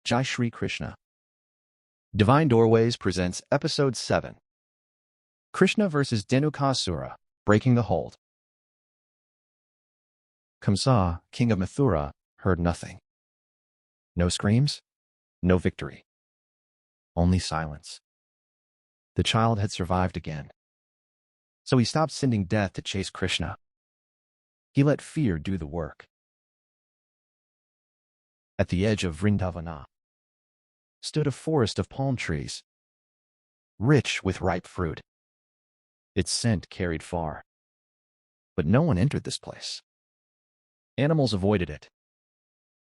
Jai Shri Krishna. Divine Doorways presents Episode 7. Krishna vs. Dhenukasura, Breaking the Hold. Kamsa, king of Mathura, heard nothing. No screams, no victory. Only silence. The child had survived again. So he stopped sending death to chase Krishna. He let fear do the work. At the edge of Vṛindavana stood a forest of palm trees, rich with ripe fruit. Its scent carried far. But no one entered this place. Animals avoided it.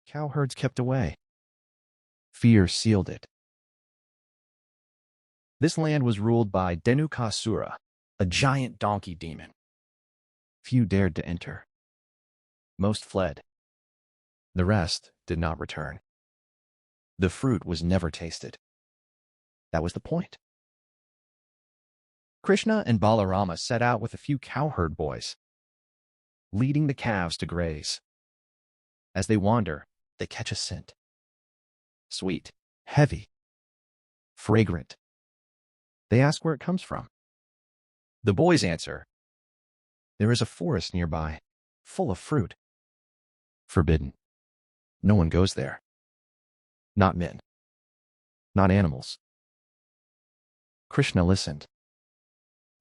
Cowherds kept away. Fear sealed it. This land was ruled by Dhenukasura, a giant donkey demon. Few dared to enter. Most fled. The rest did not return. The fruit was never tasted. That was the point. Krishna and Balarama set out with a few cowherd boys, leading the calves to graze. As they wander, they catch a scent. Sweet, heavy, fragrant. They ask where it comes from. The boys answer, "There is a forest nearby, full of fruit." Forbidden. No one goes there. Not men. Not animals. Krishna listened.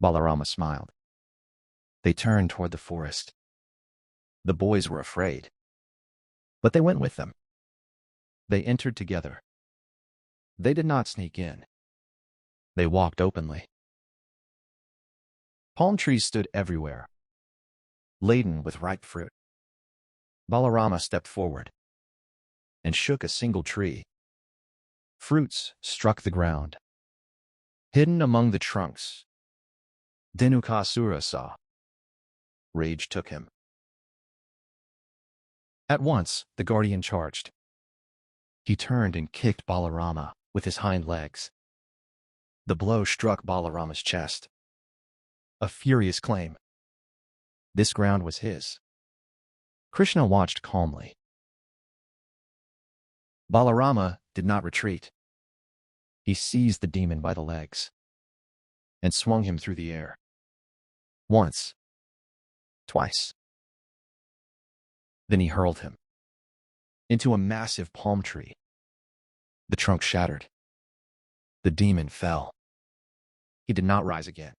Balarama smiled. They turned toward the forest. The boys were afraid, but they went with them. They entered together. They did not sneak in. They walked openly. Palm trees stood everywhere, laden with ripe fruit. Balarama stepped forward and shook a single tree. Fruits struck the ground. Hidden among the trunks, Dhenukasura saw. Rage took him. At once, the guardian charged. He turned and kicked Balarama with his hind legs. The blow struck Balarama's chest. A furious claim. This ground was his. Krishna watched calmly. Balarama did not retreat. He seized the demon by the legs and swung him through the air. Once. Twice. Then he hurled him into a massive palm tree. The trunk shattered. The demon fell. He did not rise again.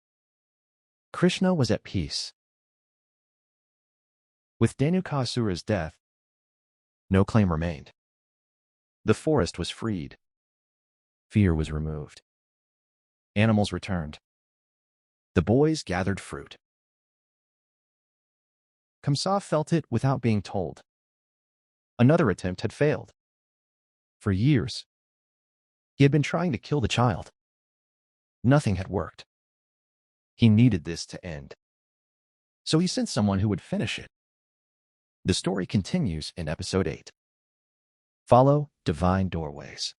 Krishna was at peace. With Dhenukasura's death, no claim remained. The forest was freed. Fear was removed. Animals returned. The boys gathered fruit. Kamsa felt it without being told. Another attempt had failed. For years, he had been trying to kill the child. Nothing had worked. He needed this to end. So he sent someone who would finish it. The story continues in Episode 8. Follow Divine Doorways.